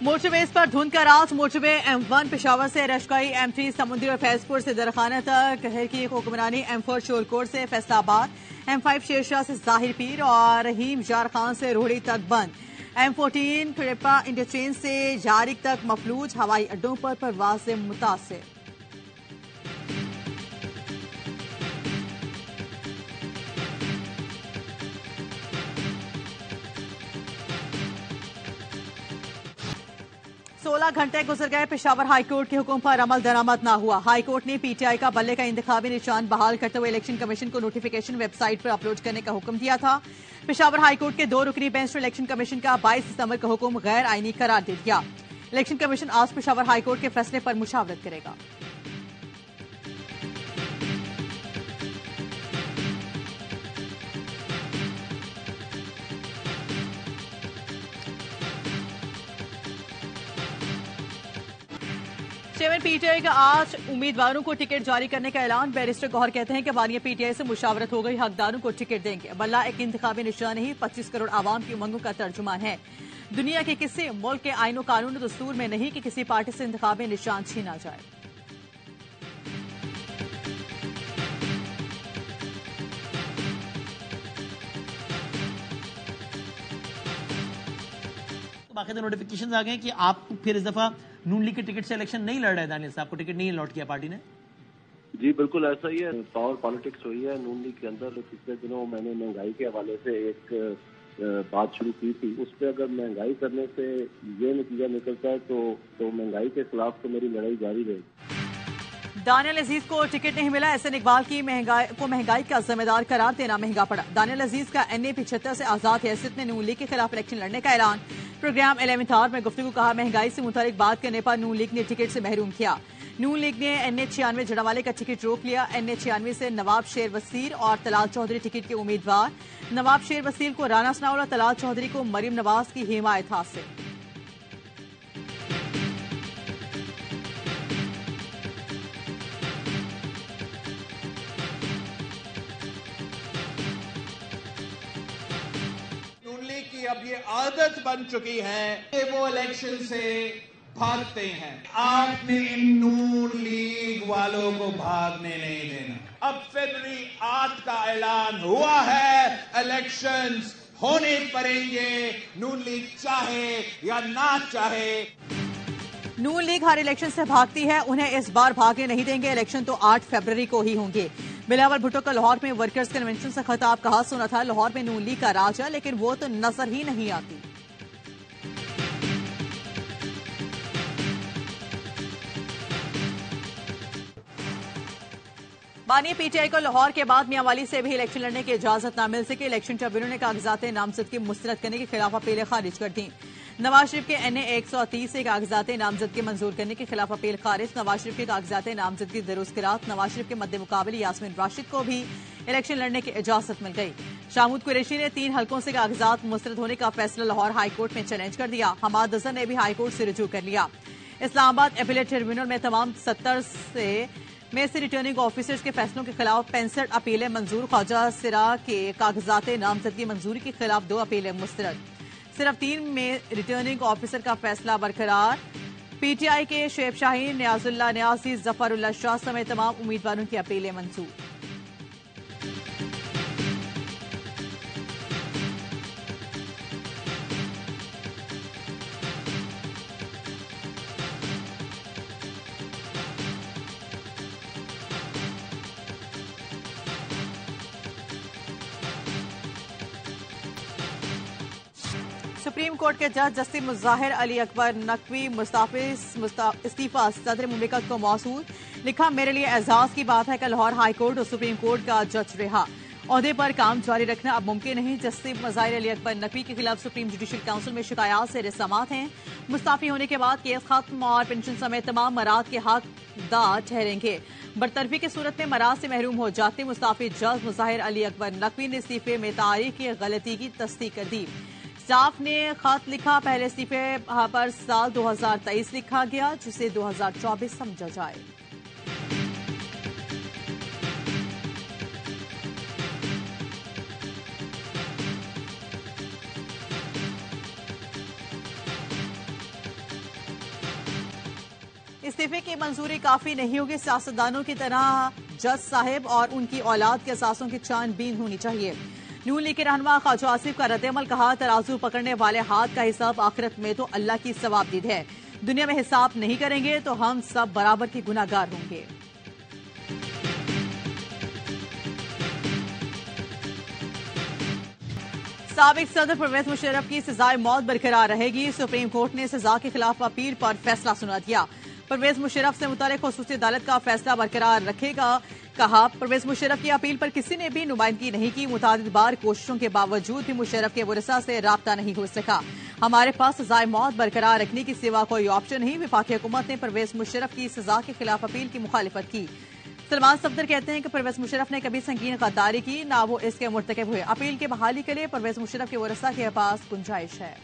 Motorways पर धुंध का राज। मोटरवे M1 पेशावर से रशकाई, M3 समुद्री और फैजपुर से दरखाना तक, कहर की हुक्मरानी M4 शोरकोट से फैसलाबाद, M5 शेरशाह से जाहिर पीर और रहीम जार खान से रोहड़ी तक बंद। M14 खड़ेपा इंटरचेंज से जारिक तक मफलूज। हवाई अड्डों पर परवाज से मुतासिर। सोलह घंटे गुजर गए, पेशावर हाईकोर्ट के हुक्म पर अमल दरामद न हुआ। हाईकोर्ट ने पीटीआई का बल्ले का इंतखाबी निशान बहाल करते हुए इलेक्शन कमीशन को नोटिफिकेशन वेबसाइट पर अपलोड करने का हुक्म दिया था। पेशावर हाईकोर्ट के 2 रुकनी बेंच ने इलेक्शन कमीशन का 22 सितंबर का हुक्म गैर आईनी करार दे दिया। इलेक्शन कमीशन आज पेशावर हाईकोर्ट के फैसले पर मुशावरत करेगा। चेयरमैन पीटीआई का आज उम्मीदवारों को टिकट जारी करने का ऐलान। बैरिस्टर गौहर कहते हैं कि बानिया पीटीआई से मुशावरत हो गई, हकदारों को टिकट देंगे। बल्ला एक इंतखाबी निशान नहीं, 25 करोड़ आवाम की उमंगों का तर्जुमान है। दुनिया के किसी मुल्क के आईन कानून और दस्तूर में नहीं कि किसी पार्टी से इंतखाबी निशान छीना जाए। बाकायदा नोटिफिकेशन आ गए कि आप फिर इस दफा नून लीग के टिकट से इलेक्शन नहीं लड़ रहे हैं। दानियल साहब को टिकट नहीं अलॉट किया पार्टी ने। जी बिल्कुल ऐसा ही है। पावर पॉलिटिक्स हुई है नून लीग के अंदर। पिछले दिनों मैंने महंगाई के हवाले से एक बात शुरू की थी। उस पर अगर महंगाई करने से ये नतीजा निकलता है तो महंगाई के खिलाफ तो मेरी लड़ाई जारी रहेगी। दानियल अजीज को टिकट नहीं मिला, एहसन इकबाल की महंगाई का जिम्मेदार करार देना महंगा पड़ा। दानियल अजीज का NA 75 से आजाद हैसियत ने नून लीग के खिलाफ इलेक्शन लड़ने का ऐलान। प्रोग्राम 11th आवर में गुफ्तगू कहा, महंगाई से मुतालिक बात करने पर नून लीग ने टिकट से महरूम किया। नून लीग ने NA 96 जड़ावाले का टिकट रोक लिया। NA 96 से नवाब शेर वसीर और तलाल चौधरी टिकट के उम्मीदवार। नवाब शेर वसीर को राना सनाउल्लाह, तलाल चौधरी को मरीम नवाज की हिमायत हासिल। अब ये आदत बन चुकी है कि वो इलेक्शन से भागते हैं। आपने इन नून लीग वालों को भागने नहीं देना। अब फरवरी 8 का ऐलान हुआ है, इलेक्शंस होने पड़ेंगे, नून लीग चाहे या ना चाहे। नून लीग हर इलेक्शन से भागती है, उन्हें इस बार भागने नहीं देंगे। इलेक्शन तो 8 फरवरी को ही होंगे। बिलावल भुट्टो का लाहौर में वर्कर्स कन्वेंशन से खिताब, कहा सुना था लाहौर में नून लीग का राज है, लेकिन वो तो नजर ही नहीं आती। बानिया पीटीआई को लाहौर के बाद मियांवाली से भी इलेक्शन लड़ने की इजाजत न मिल सके। इलेक्शन ट्रिब्यूनल ने कागजात नामजदगी मुस्तरद करने के खिलाफ अपीलें खारिज कर दी। नवाज शरीफ के NA 130 से कागजात नामजदगी मंजूर करने के खिलाफ अपील खारिज। नवाज शरीफ के कागजात नामजदगी दरुस्त। नवाज शरीफ के मद्दे मुकाबले यास्मीन राशिद को भी इलेक्शन लड़ने की इजाजत मिल गई। शाहमूद कुरैशी ने 3 हलकों से कागजात मुस्तरद होने का फैसला लाहौर हाईकोर्ट में चैलेंज कर दिया। हमाद अजहर ने भी हाईकोर्ट से रुजू कर लिया। इस्लामाबाद एपीलेट ट्रिब्यूनल में तमाम 70 में से रिटर्निंग ऑफिसर्स के फैसलों के खिलाफ 65 अपीलें मंजूर। ख्वाजा सिरा के कागजात नामजदगी मंजूरी के खिलाफ 2 अपीलें मुस्तरद। सिर्फ 3 में रिटर्निंग ऑफिसर का फैसला बरकरार। पीटीआई के शेब शाहीन, न्याजुल्लाह न्याजी, जफरुल्लाह शाह समेत तमाम उम्मीदवारों की अपीलें मंजूर। सुप्रीम कोर्ट के जज जस्टिस मुजाहिर अली अकबर नकवी इस्तीफा सदर मुमलिकत को मौसूल। लिखा, मेरे लिए एजाज की बात है कि लाहौर हाई कोर्ट और सुप्रीम कोर्ट का जज रहा। ओहदे पर काम जारी रखना अब मुमकिन नहीं। जस्टिस मुजाहिर अली अकबर नकवी के खिलाफ सुप्रीम जुडिशल काउंसिल में शिकायत से रिसामात हैं। मुस्ताफी होने के बाद केस खत्म और पेंशन समेत तमाम मराद के हकदार ठहरेंगे। बरतरफी की सूरत में मराद से महरूम हो जाते मुस्ताफी जज मुजाहिर अली अकबर नकवी ने इस्तीफे में तारीख की गलती की तस्दीक कर दी। स्टाफ ने खत लिखा, पहले इस्तीफे पर साल 2023 लिखा गया, जिसे 2024 समझा जाए। इस्तीफे की मंजूरी काफी नहीं होगी। सियासतदानों की तरह जज साहिब और उनकी औलाद के असासों की छानबीन होनी चाहिए। नून लीग के रहनुमा ख्वाजा आसिफ का रद्देअमल, कहा तराजू पकड़ने वाले हाथ का हिसाब आखिरत में तो अल्लाह की सवाबदीद है। दुनिया में हिसाब नहीं करेंगे तो हम सब बराबर के गुनाहगार होंगे। साबिक सदर परवेज मुशर्रफ की सजाए मौत बरकरार रहेगी। सुप्रीम कोर्ट ने सजा के खिलाफ अपील पर फैसला सुना दिया। परवेज मुशर्रफ से मुतालिक खुसूसी अदालत का फैसला बरकरार रखेगा। कहा, परवेज मुशर्रफ की अपील पर किसी ने भी नुमाइंदगी नहीं की। मुतादिद बार कोशिशों के बावजूद भी मुशर्रफ के वरसा से राब्ता नहीं हो सका। हमारे पास सजाए मौत बरकरार रखने के सिवा कोई ऑप्शन नहीं। वफाकी हुकूमत ने परवेज मुशर्रफ की सजा के खिलाफ अपील की मुखालिफत की। सलमान सफदर कहते हैं कि परवेज मुशर्रफ ने कभी संगीन गद्दारी की, ना वो इसके मुर्तकब हुए। अपील की बहाली के लिए परवेज मुशर्रफ के वरसा के पास गुंजाइश है।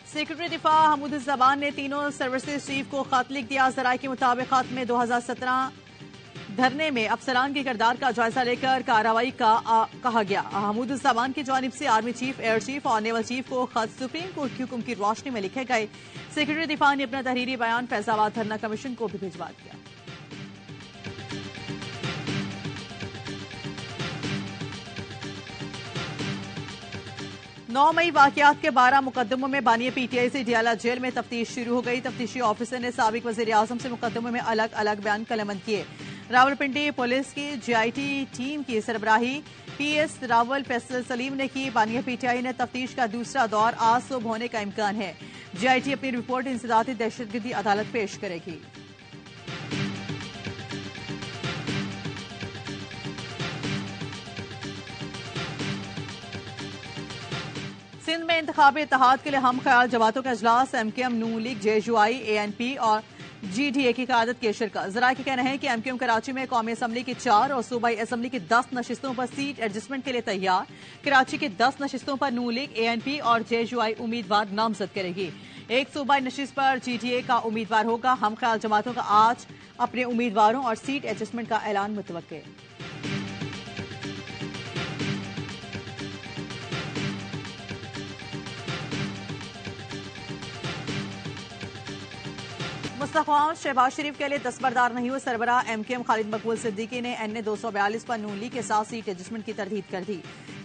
सेक्रेटरी दिफा हमूदुज़्ज़मान ने तीनों सर्विसेज चीफ को खत लिख दिया। ज़राए के मुताबिक खत में 2017 धरने में अफसरान के किरदार का जायजा लेकर कार्रवाई का कहा गया। हमूदुज़्ज़मान की जानिब से आर्मी चीफ, एयर चीफ और नेवल चीफ को खत सुप्रीम कोर्ट के हुक्म की रोशनी में लिखे गए। सेक्रेटरी दिफा ने अपना तहरीरी बयान फैजाबाद धरना कमीशन को भी भिजवा दिया। नौ मई वाकयात के 12 मुकदमों में बानिया पीटीआई से डियाला जेल में तफ्तीश शुरू हो गई। तफ्तीशी ऑफिसर ने साबिक वजीर आजम से मुकदमों में अलग अलग बयान कलमंद किए। रावलपिंडी पुलिस की जीआईटी टीम की सरबराही पीएस रावल फैसल सलीम ने की। बानिया पीटीआई ने तफ्तीश का दूसरा दौर आज सुबह होने का इम्कान है। जीआईटी अपनी रिपोर्ट इंसदादी दहशतगर्दी अदालत पेश करेगी। सिंध में इंतखाबी इत्तेहाद के लिए हम ख्याल जमातों का इजलास। एमकेएम, नून लीग, जेयूआई, एएनपी और जीडीए की क़यादत की शिरकत। जरा के कहना है कि एमकेएम कराची में कौमी असम्बली की 4 और सूबाई असम्बली की 10 नशिस्तों पर सीट एडजस्टमेंट के लिए तैयार। कराची की 10 नशिस्तों पर नून लीग, एएनपी और जेयूआई उम्मीदवार नामजद करेगी। एक सूबाई नशिस्त पर जीडीए का उम्मीदवार होगा। हम ख्याल जमातों का आज अपने उम्मीदवारों और सीट एडजस्टमेंट का ऐलान मुतवक्के। मुस्तफा शहबाज शरीफ के लिए दस्तबरदार नहीं हुए। सरबराह एमकेएम खालिद मकबूल सिद्दीकी ने एनए 242 पर नून लीग के साथ सीट एडजस्टमेंट की तरदीद कर दी।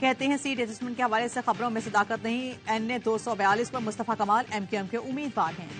कहते हैं सीट एडजस्टमेंट के हवाले से खबरों में सदाकत नहीं। एनए 242 पर मुस्तफा कमाल एमकेएम के उम्मीदवार हैं।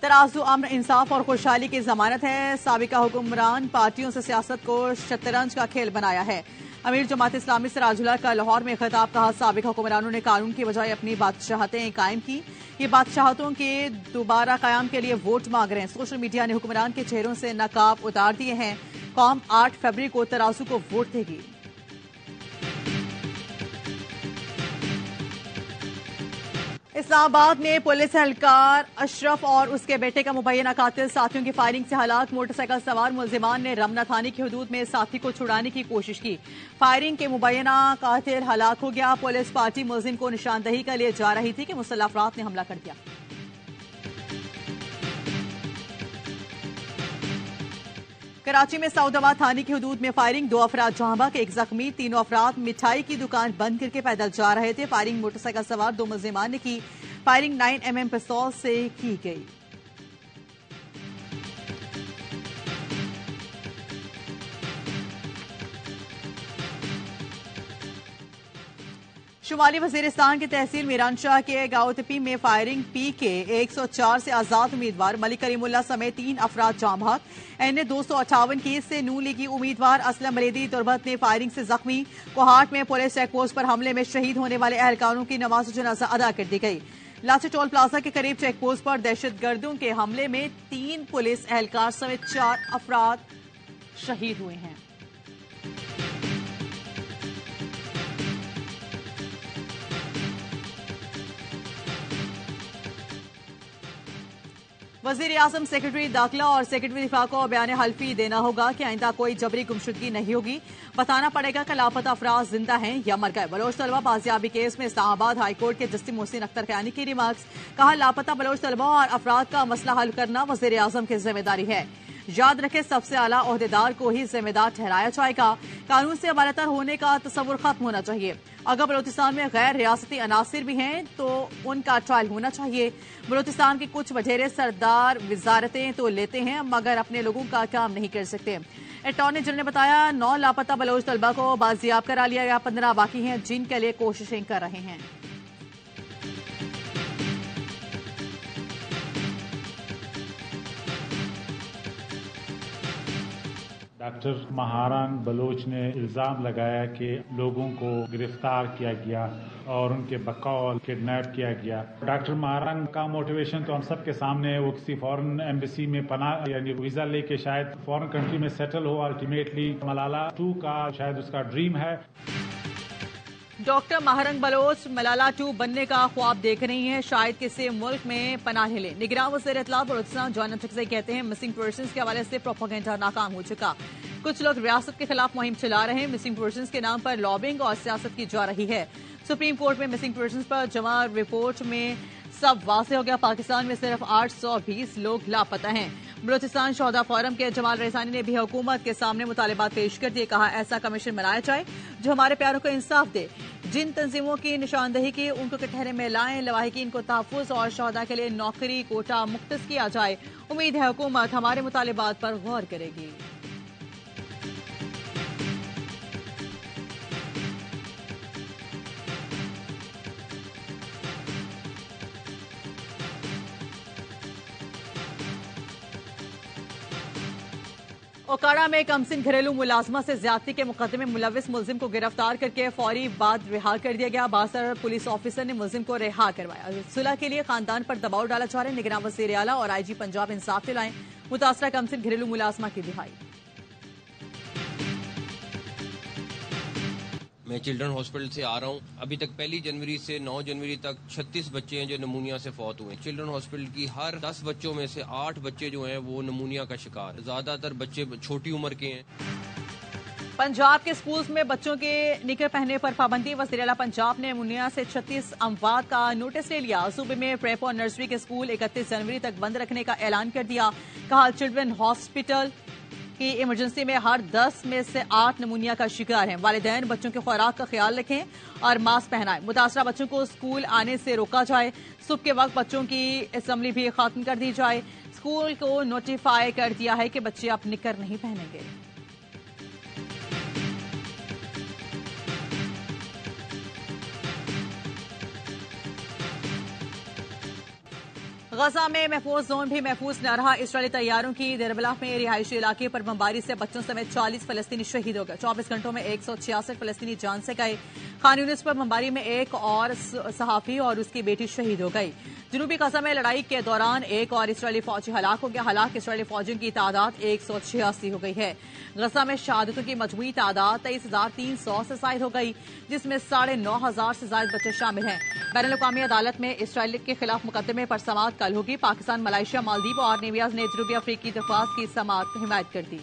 तराजू अमन, इंसाफ और खुशहाली की जमानत है। साबिका हुक्मरान पार्टियों से सियासत को शतरंज का खेल बनाया है। अमीर जमात इस्लामी सिराजुल्लाह का लाहौर में खिताब, कहा साबिका हुक्मरानों ने कानून की बजाय अपनी बादशाहतें कायम की। ये बादशाहतों के दोबारा कायम के लिए वोट मांग रहे हैं। सोशल मीडिया ने हुक्मरान के चेहरों से नकाब उतार दिए हैं। कौम 8 फरवरी को तराजू को वोट देगी। इस्लामाबाद में पुलिस एहलकार अशरफ और उसके बेटे का मुबैना कातिल साथियों की फायरिंग से हलाक। मोटरसाइकिल सवार मुलजिमान ने रमना थाने की हदूद में साथी को छुड़ाने की कोशिश की। फायरिंग के मुबैना कातिल हलाक हो गया। पुलिस पार्टी मुलजिम को निशानदही के लिए जा रही थी कि मुसल्लह अफराद ने हमला कर दिया। कराची में सऊदाबाद थाने की हदूद में फायरिंग, 2 अफराद जहां बहक, 1 जख्मी। तीनों अफराद मिठाई की दुकान बंद करके पैदल जा रहे थे। फायरिंग मोटरसाइकिल सवार 2 मुलजिमान ने की। फायरिंग 9mm पिस्तौल से की गई। शुमाली वजीरिस्तान की तहसील मीरानशाह के गाउतपी में फायरिंग, पीके 104 से आजाद उम्मीदवार मलिक करीमुल्लाह समेत 3 अफराद जाम बहक। एनए 258 केस से नून लीगी उम्मीदवार असलम मलेदी तुरबत ने फायरिंग से जख्मी। कोहाट में पुलिस चेकपोस्ट पर हमले में शहीद होने वाले एहलकारों की नमाज जनाजा अदा कर दी गई। लाची टोल प्लाजा के करीब चेकपोस्ट पर दहशतगर्दों के हमले में 3 पुलिस एहलकार समेत 4 अफराद शहीद हुए हैं। वजीर आजम, सेक्रेटरी दाखिला और सेक्रेटरी दिफा को बयान हल्फी देना होगा कि आइंदा कोई जबरी गुमशुदगी नहीं होगी। बताना पड़ेगा कि लापता अफराद जिंदा हैं या मर गए। बलोच तलबा बाजियाबी केस में इस्लामाबाद हाईकोर्ट के जस्टिस मोहसिन अख्तर कयानी की रिमार्क्स। कहा, लापता बलोच तलबा और अफराद का मसला हल करना वजीर आजम की जिम्मेदारी है। याद रखें, सबसे आला ओहदेदार को ही जिम्मेदार ठहराया जाएगा। कानून से बालातर होने का तस्वुर खत्म होना चाहिए। अगर बलोचिस्तान में गैर रियासती अनासिर भी हैं तो उनका ट्रायल होना चाहिए। बलोचिस्तान के कुछ वडेरे सरदार वजारतें तो लेते हैं मगर अपने लोगों का काम नहीं कर सकते। अटॉर्नी जनरल ने बताया, 9 लापता बलोच तलबा को बाजियाब करा लिया गया, 15 बाकी हैं जिनके लिए कोशिशें कर रहे हैं। डॉक्टर महारान बलोच ने इल्ज़ाम लगाया कि लोगों को गिरफ्तार किया गया और उनके बकौल किडनैप किया गया। डॉक्टर महारान का मोटिवेशन तो हम सब के सामने है। वो किसी फॉरेन एम्बेसी में पनाह यानी वीज़ा लेके शायद फॉरेन कंट्री में सेटल हो। अल्टीमेटली मलाला 2 का शायद उसका ड्रीम है। डॉक्टर महारंग बलोच मलाला 2 बनने का ख्वाब देख रही हैं, शायद किसी मुल्क में पनाह ले। निगरान वज़ीर इत्तला बलोचिस्तान जॉन टक्से कहते हैं, मिसिंग पर्सन्स के हवाले से प्रोपेगेंडा नाकाम हो चुका। कुछ लोग रियासत के खिलाफ मुहिम चला रहे हैं। मिसिंग पर्सन्स के नाम पर लॉबिंग और सियासत की जा रही है। सुप्रीम कोर्ट में मिसिंग पर्सन्स पर जमा रिपोर्ट में सब वाज़ेह हो गया। पाकिस्तान में सिर्फ 820 लोग लापता हैं। बलोचिस्तान शोहदा फोरम के जमाल रेसानी ने भी हुकूमत के सामने मुतालिबात पेश कर दिए। कहा, ऐसा कमीशन बनाया जाए जो हमारे प्यारों को इंसाफ दे। जिन तंजीमों की निशानदेही की उनको कटहरे में लाएं। लवाहिकीन को तहफ़्फ़ुज़ और शोहदा के लिए नौकरी कोटा मुख्तस किया जाए। उम्मीद है हुकूमत हमारे मुतालिबात पर गौर करेगी। ओकाड़ा में कमसिन घरेलू मुलाजमा से ज्यादती के मुकदमे में मुलविस मुलजिम को गिरफ्तार करके फौरी बाद रिहा कर दिया गया। बासर पुलिस ऑफिसर ने मुलजिम को रिहा करवाया। सुलह के लिए खानदान पर दबाव डाला जा रहा है। निगरान वज़ीर आला और IG पंजाब इंसाफ दिलाएं। मुतासरा कमसिन घरेलू मुलाजमा की रिहाई। मैं चिल्ड्रन हॉस्पिटल से आ रहा हूँ। अभी तक 1 जनवरी से 9 जनवरी तक 36 बच्चे हैं जो नमूनिया से फौत हुए। चिल्ड्रन हॉस्पिटल की हर 10 बच्चों में से 8 बच्चे जो हैं वो नमूनिया का शिकार। ज्यादातर बच्चे छोटी उम्र के हैं। पंजाब के स्कूल्स में बच्चों के निकर पहनने पर पाबंदी। वज़ीर आला पंजाब ने नमूनिया से 36 अमवात का नोटिस ले लिया। सूबे में प्रेप और नर्सरी के स्कूल 31 जनवरी तक बंद रखने का ऐलान कर दिया। कहा, चिल्ड्रन हॉस्पिटल की इमरजेंसी में हर 10 में से 8 नमूनिया का शिकार हैं। वालिदैन बच्चों के खुराक का ख्याल रखें और मास्क पहनाएं। मुतासरा बच्चों को स्कूल आने से रोका जाए। सुबह के वक्त बच्चों की असेंबली भी खत्म कर दी जाए। स्कूल को नोटिफाई कर दिया है कि बच्चे अब निकर नहीं पहनेंगे। गजा में महफूज जोन भी महफूज न रहा। इसराइली तैयारों की दरबला में रिहायशी इलाके पर बमबारी से बच्चों समेत 40 फलस्तीनी शहीद हो गए। 24 घंटों में 166 फलस्तीनी जान से गए। खान यूनिस पर बमबारी में एक और सहाफी और उसकी बेटी शहीद हो गई। जनूबी गजा में लड़ाई के दौरान एक और इसराइली फौजी हलाक हो गया। हलाक इसराइली फौजियों की तादाद 186 हो गई है। गजा में शहादतों की मजमूई तादाद 23,300 से जायद हो गई, जिसमें 9,500 से जायद बच्चे शामिल हैं। बैनुल-अक़वामी अदालत में इसराइल के खिलाफ मुकदमे पर समाअत कल होगी। पाकिस्तान, मलेशिया, मालदीव और नेवियाज ने जनूबी अफ्रीकी दरख्वास्त की समाअत हिमायत कर दी।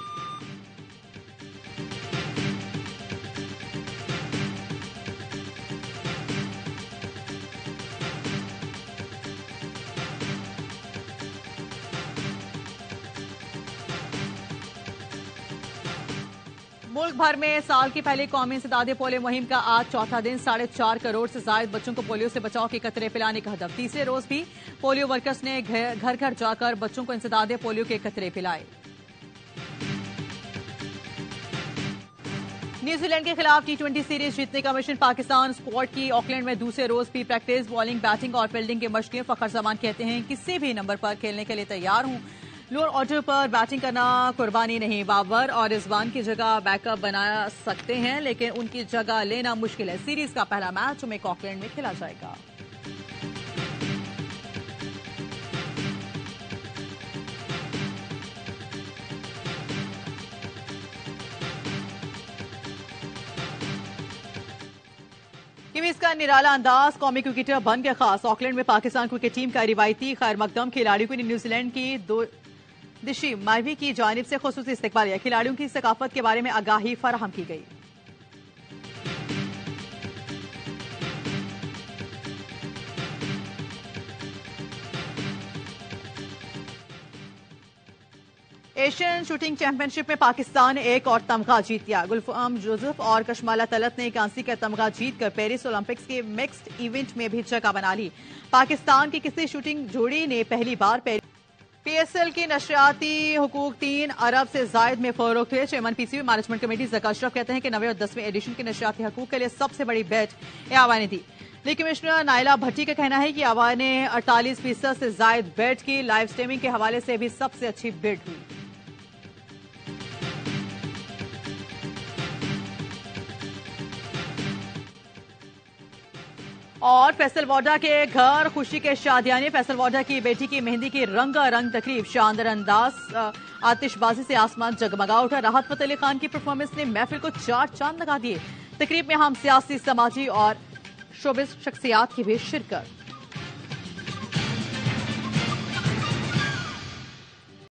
मुल्क भर में साल की पहली कौमी इंसदादे पोलियो मुहिम का आज चौथा दिन। 4.5 करोड़ से जायद बच्चों को पोलियो से बचाव के कतरे पिलाने का हदफ। तीसरे रोज भी पोलियो वर्कर्स ने घर घर जाकर बच्चों को इंसदादे पोलियो के कतरे पिलाए। न्यूजीलैंड के खिलाफ T20 सीरीज जीतने का मिशन। पाकिस्तान स्क्वाड की ऑकलैंड में दूसरे रोज भी प्रैक्टिस, बॉलिंग, बैटिंग और फील्डिंग के मशकें। फखर जमान कहते हैं, किसी भी नंबर पर खेलने के लिए तैयार हूं। लोअर ऑर्डर पर बैटिंग करना कुर्बानी नहीं। बाबर और रिजवान की जगह बैकअप बना सकते हैं, लेकिन उनकी जगह लेना मुश्किल है। सीरीज का पहला मैच में ऑकलैंड में खेला जाएगा। किवीज का निराला अंदाज कौमी क्रिकेटर बन गया खास। ऑकलैंड में पाकिस्तान क्रिकेट टीम का रिवायती खैर मकदम खिलाड़ियों को न्यूजीलैंड की दो दिशी मारवी की जानिब से खुसूसी इस्तकबाल किया। खिलाड़ियों की सकाफत के बारे में आगाही फराहम की गई। एशियन शूटिंग चैंपियनशिप में पाकिस्तान ने एक और तमगा जीत लिया। गुलफाम जोसेफ और कशमाला तलत ने कांसी का तमगा जीतकर पेरिस ओलंपिक्स के मिक्स्ड इवेंट में भी जगह बना ली। पाकिस्तान की किसी शूटिंग जोड़ी ने पहली बार पीएसएल की नशरियाती हुकूक 3 अरब से जायद में फरोख्त हुए। Chairman PCB management committee Zaka Ashraf कहते हैं कि 9वें और 10वें एडिशन के नशरियाती हुकूक के लिए सबसे बड़ी बेट आवा ने दी। लीग कमिश्नर नाइला भट्टी का कहना है कि आवा ने 48% से जायद बेट की। लाइव स्ट्रीमिंग के हवाले से भी सबसे अच्छी बिड हुई। और फैसल वाडा के घर खुशी के शादियाने। फैसल वाडा की बेटी की मेहंदी की रंगारंग तकरीब शानदार अंदाज आतिशबाजी से आसमान जगमगा उठा। राहत फतेह अली खान की परफॉर्मेंस ने महफिल को 4 चांद लगा दिए। तकरीब में हम सियासी, समाजी और शोबिस शख्सियात की भी शिरकत।